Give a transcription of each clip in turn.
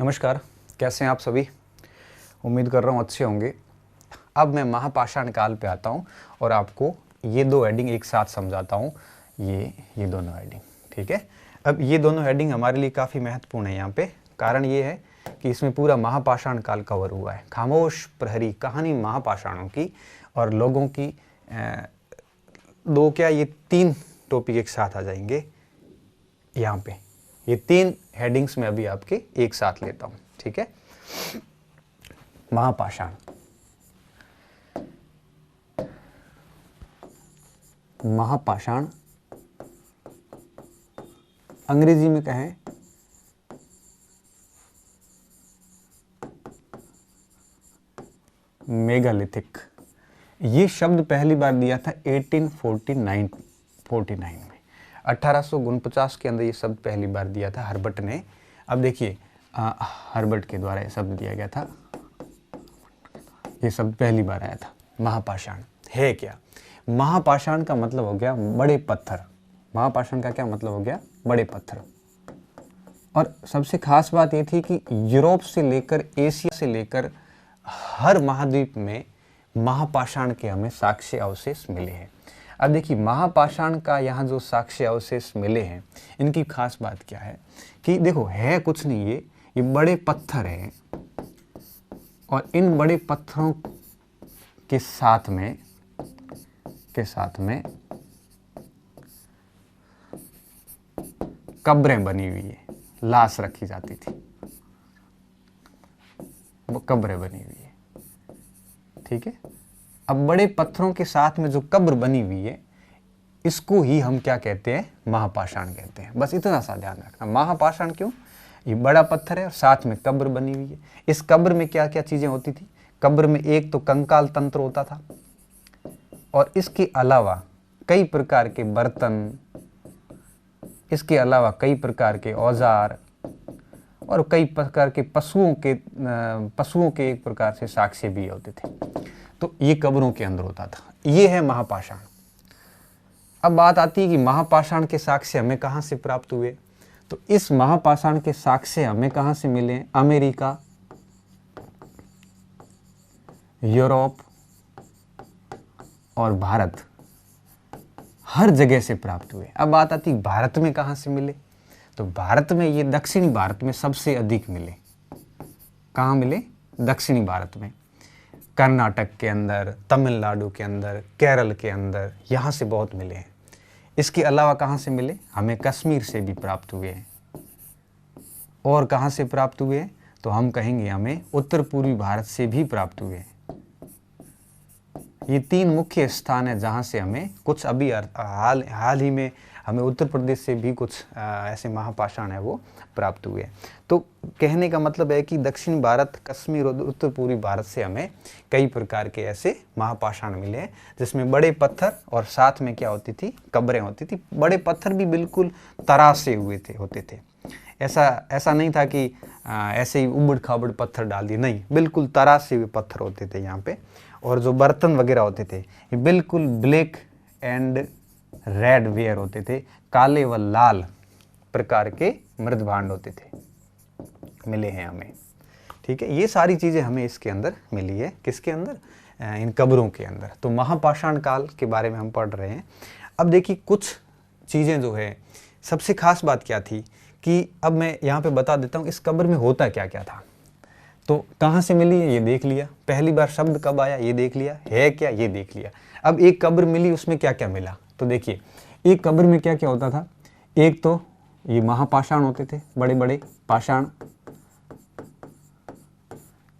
नमस्कार, कैसे हैं आप सभी। उम्मीद कर रहा हूँ अच्छे होंगे। अब मैं महापाषाण काल पे आता हूँ और आपको ये दो हेडिंग एक साथ समझाता हूँ। ये दोनों हेडिंग, ठीक है। अब ये दोनों हेडिंग हमारे लिए काफ़ी महत्वपूर्ण है यहाँ पे। कारण ये है कि इसमें पूरा महापाषाण काल कवर हुआ है। खामोश प्रहरी कहानी महापाषाणों की और लोगों की दो क्या ये तीन टॉपिक एक साथ आ जाएंगे यहाँ पे। ये तीन हेडिंग्स में अभी आपके एक साथ लेता हूं, ठीक है। महापाषाण, महापाषाण अंग्रेजी में कहें मेगालिथिक। ये शब्द पहली बार दिया था 1849 में, 1849 के अंदर ये शब्द पहली बार दिया था हर्बट ने। अब देखिए हर्बट के द्वारा ये शब्द दिया गया था, ये शब्द पहली बार आया था। महापाषाण है क्या? महापाषाण का मतलब हो गया बड़े पत्थर। महापाषाण का क्या मतलब हो गया? बड़े पत्थर। और सबसे खास बात ये थी कि यूरोप से लेकर एशिया से लेकर हर महाद्वीप में महापाषाण के हमें साक्ष्य अवशेष मिले हैं। अब देखिए महापाषाण का यहाँ जो साक्ष्य अवशेष मिले हैं, इनकी खास बात क्या है कि देखो है कुछ नहीं, ये बड़े पत्थर हैं और इन बड़े पत्थरों के साथ में कब्रें बनी हुई है, लाश रखी जाती थी, वो कब्रें बनी हुई है, ठीक है। अब बड़े पत्थरों के साथ में जो कब्र बनी हुई है, इसको ही हम क्या कहते हैं? महापाषाण कहते हैं। बस इतना सा ध्यान रखना। महापाषाण क्यों? ये बड़ा पत्थर है और साथ में कब्र बनी हुई है। इस कब्र में क्या क्या चीजें होती थी? कब्र में एक तो कंकाल तंत्र होता था और इसके अलावा कई प्रकार के बर्तन, इसके अलावा कई प्रकार के औजार और कई प्रकार के पशुओं के एक प्रकार से साक्ष्य भी होते थे। तो ये कब्रों के अंदर होता था। ये है महापाषाण। अब बात आती है कि महापाषाण के साक्ष्य हमें कहाँ से प्राप्त हुए। तो इस महापाषाण के साक्ष्य हमें कहाँ से मिले? अमेरिका, यूरोप और भारत, हर जगह से प्राप्त हुए। अब बात आती है भारत में कहाँ से मिले। तो भारत में ये दक्षिणी भारत में सबसे अधिक मिले। कहाँ मिले? दक्षिणी भारत में, कर्नाटक के अंदर, तमिलनाडु के अंदर, केरल के अंदर, यहाँ से बहुत मिले हैं। इसके अलावा कहाँ से मिले? हमें कश्मीर से भी प्राप्त हुए हैं। और कहाँ से प्राप्त हुए हैं? तो हम कहेंगे हमें उत्तर पूर्वी भारत से भी प्राप्त हुए हैं। ये तीन मुख्य स्थान है जहाँ से हमें कुछ अभी हाल ही में हमें उत्तर प्रदेश से भी कुछ ऐसे महापाषाण है वो प्राप्त हुए हैं। तो कहने का मतलब है कि दक्षिण भारत, कश्मीर और उत्तर पूर्वी भारत से हमें कई प्रकार के ऐसे महापाषाण मिले हैं जिसमें बड़े पत्थर और साथ में क्या होती थी? कब्रें होती थी। बड़े पत्थर भी बिल्कुल तराशे हुए होते थे। ऐसा नहीं था कि ऐसे ही उबड़ खाबड़ पत्थर डाल दिए, नहीं, बिल्कुल तराशे हुए पत्थर होते थे यहाँ पे। और जो बर्तन वगैरह होते थे ये बिल्कुल ब्लैक एंड रेड वेयर होते थे, काले व लाल प्रकार के मृद भांड होते थे, मिले हैं हमें, ठीक है। ये सारी चीज़ें हमें इसके अंदर मिली है। किसके अंदर? इन कब्रों के अंदर। तो महापाषाण काल के बारे में हम पढ़ रहे हैं। अब देखिए कुछ चीज़ें जो है, सबसे खास बात क्या थी कि अब मैं यहाँ पे बता देता हूँ इस कब्र में होता क्या क्या था। तो कहाँ से मिली है ये देख लिया, पहली बार शब्द कब आया ये देख लिया, है क्या ये देख लिया। अब एक कब्र मिली, उसमें क्या क्या मिला। तो देखिए एक कब्र में क्या क्या होता था। एक तो ये महापाषाण होते थे, बड़े बड़े पाषाण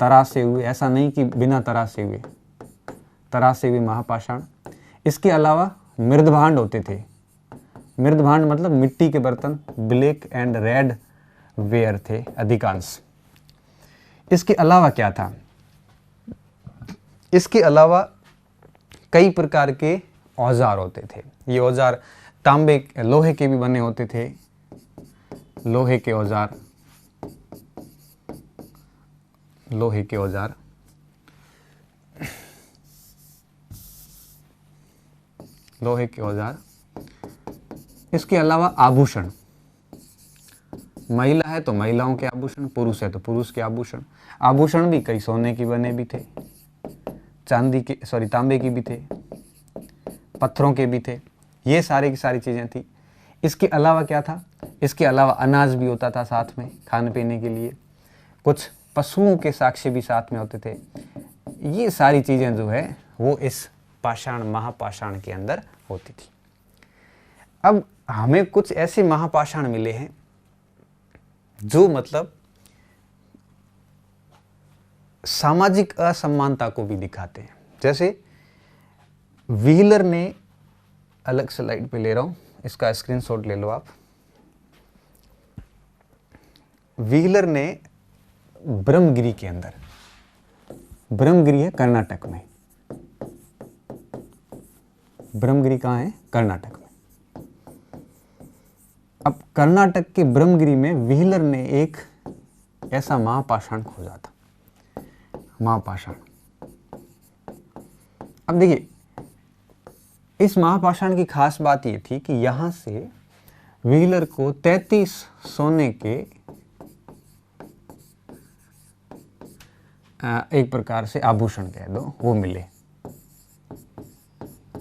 तराशे हुए, ऐसा नहीं कि बिना तराशे हुए, तराशे हुए महापाषाण। इसके अलावा मृदभांड होते थे। मृदभांड मतलब मिट्टी के बर्तन, ब्लैक एंड रेड वेयर थे अधिकांश। इसके अलावा क्या था? इसके अलावा कई प्रकार के औजार होते थे। ये औजार तांबे, लोहे के भी बने होते थे, लोहे के औजार, लोहे के औजार। लोहे के औजार। इसके अलावा आभूषण, महिला है तो महिलाओं के आभूषण, पुरुष है तो पुरुष के आभूषण। आभूषण भी कई सोने के बने भी थे, चांदी के तांबे की भी थे, पत्थरों के भी थे। ये सारी की सारी चीज़ें थी। इसके अलावा क्या था? इसके अलावा अनाज भी होता था साथ में खाने पीने के लिए। कुछ पशुओं के साक्ष्य भी साथ में होते थे। ये सारी चीज़ें जो है वो इस पाषाण महापाषाण के अंदर होती थी। अब हमें कुछ ऐसे महापाषाण मिले हैं जो मतलब सामाजिक असमानता को भी दिखाते हैं। जैसे व्हीलर ने, अलग स्लाइड पे ले रहा हूं, इसका स्क्रीनशॉट ले लो आप। व्हीलर ने ब्रह्मगिरी के अंदर, ब्रह्मगिरी है कर्नाटक में, ब्रह्मगिरी कहाँ है? कर्नाटक में। अब कर्नाटक के ब्रह्मगिरी में व्हीलर ने एक ऐसा महापाषाण खोजा था, महापाषाण। अब देखिए, इस महापाषाण की खास बात यह थी कि यहां से व्हीलर को 33 सोने के एक प्रकार से आभूषण कह दो वो मिले,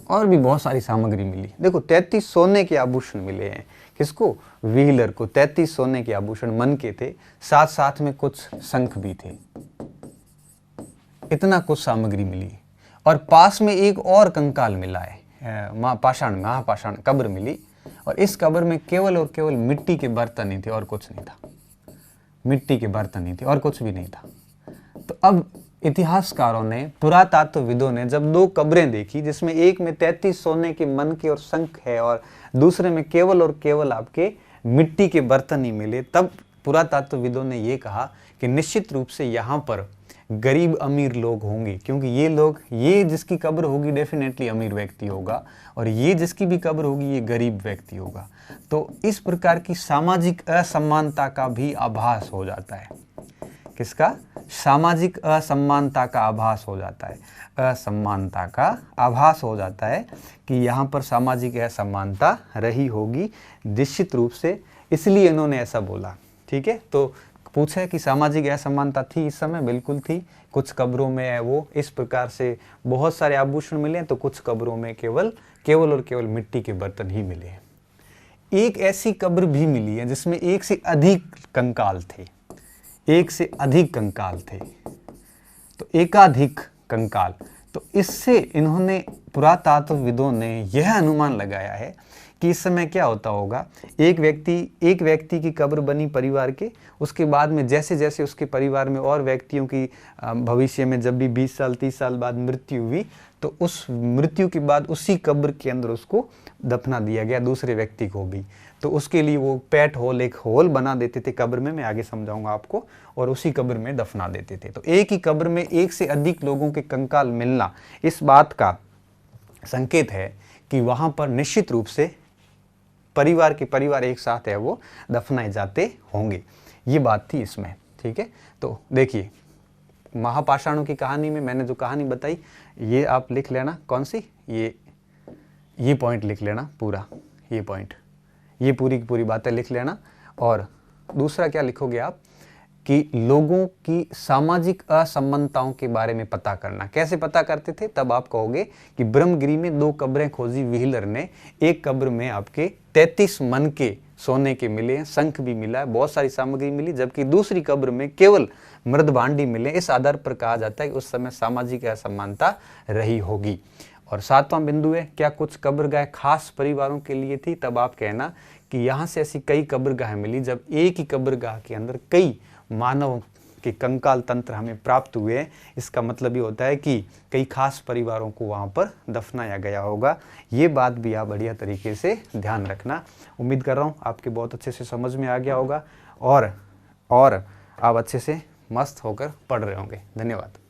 और भी बहुत सारी सामग्री मिली। देखो 33 सोने के आभूषण मिले हैं। किसको? व्हीलर को 33 सोने के आभूषण मन के थे, साथ साथ में कुछ शंख भी थे। इतना कुछ सामग्री मिली। और पास में एक और कंकाल मिला है, महापाषाण कब्र मिली, और इस कब्र में केवल और केवल मिट्टी के बर्तन ही थे और कुछ नहीं था। मिट्टी के बर्तन ही थे और कुछ भी नहीं था। तो अब इतिहासकारों ने, पुरातत्वविदों ने जब दो कब्रें देखी, जिसमें एक में 33 सोने के मन के और शंख है और दूसरे में केवल और केवल आपके मिट्टी के बर्तन ही मिले, तब पुरातत्वविदों ने ये कहा कि निश्चित रूप से यहाँ पर गरीब अमीर लोग होंगे, क्योंकि ये लोग, ये जिसकी कब्र होगी डेफिनेटली अमीर व्यक्ति होगा, और ये जिसकी भी कब्र होगी ये गरीब व्यक्ति होगा। तो इस प्रकार की सामाजिक असमानता का भी आभास हो जाता है। किसका? सामाजिक असमानता का आभास हो जाता है। असमानता का आभास हो जाता है कि यहाँ पर सामाजिक असमानता रही होगी निश्चित रूप से, इसलिए इन्होंने ऐसा बोला। ठीक है, तो पूछा कि सामाजिक असमानता थी इस समय? बिल्कुल थी। कुछ कब्रों में है वो इस प्रकार से बहुत सारे आभूषण मिले, तो कुछ कब्रों में केवल और केवल मिट्टी के बर्तन ही मिले हैं। एक ऐसी कब्र भी मिली है जिसमें एक से अधिक कंकाल थे, एक से अधिक कंकाल थे, तो एकाधिक कंकाल। तो इससे इन्होंने, पुरातत्वविदों ने यह अनुमान लगाया है कि इस समय क्या होता होगा, एक व्यक्ति की कब्र बनी परिवार के, उसके बाद में जैसे जैसे उसके परिवार में और व्यक्तियों की भविष्य में जब भी 20 साल 30 साल बाद मृत्यु हुई, तो उस मृत्यु के बाद उसी कब्र के अंदर उसको दफना दिया गया, दूसरे व्यक्ति को भी। तो उसके लिए वो पैट होल, एक होल बना देते थे कब्र में, मैं आगे समझाऊंगा आपको, और उसी कब्र में दफना देते थे। तो एक ही कब्र में एक से अधिक लोगों के कंकाल मिलना इस बात का संकेत है कि वहां पर निश्चित रूप से परिवार के परिवार एक साथ है वो दफनाए जाते होंगे। ये बात थी इसमें। ठीक है, तो देखिए महापाषाणों की कहानी में मैंने जो कहानी बताई, ये आप लिख लेना। कौन सी? ये पॉइंट लिख लेना पूरा, ये पॉइंट, ये पूरी की पूरी बातें लिख लेना। और दूसरा क्या लिखोगे आप कि लोगों की सामाजिक असमानताओं के बारे में पता करना। कैसे पता करते थे? तब आप कहोगे कि ब्रह्मगिरी में 2 कब्रें खोजी व्हीलर ने, एक कब्र में आपके 33 मन के सोने के मिले हैं, शंख भी मिला है, बहुत सारी सामग्री मिली, जबकि दूसरी कब्र में केवल मृद भांडी मिले। इस आधार पर कहा जाता है कि उस समय सामाजिक असमानता रही होगी। और 7वां बिंदु है, क्या कुछ कब्रगाह खास परिवारों के लिए थी? तब आप कहना कि यहाँ से ऐसी कई कब्रगाह मिली जब एक ही कब्रगाह के अंदर कई मानव के कंकाल तंत्र हमें प्राप्त हुए हैं। इसका मतलब ये होता है कि कई खास परिवारों को वहाँ पर दफनाया गया होगा। ये बात भी आप बढ़िया तरीके से ध्यान रखना। उम्मीद कर रहा हूँ आपके बहुत अच्छे से समझ में आ गया होगा और आप अच्छे से मस्त होकर पढ़ रहे होंगे। धन्यवाद।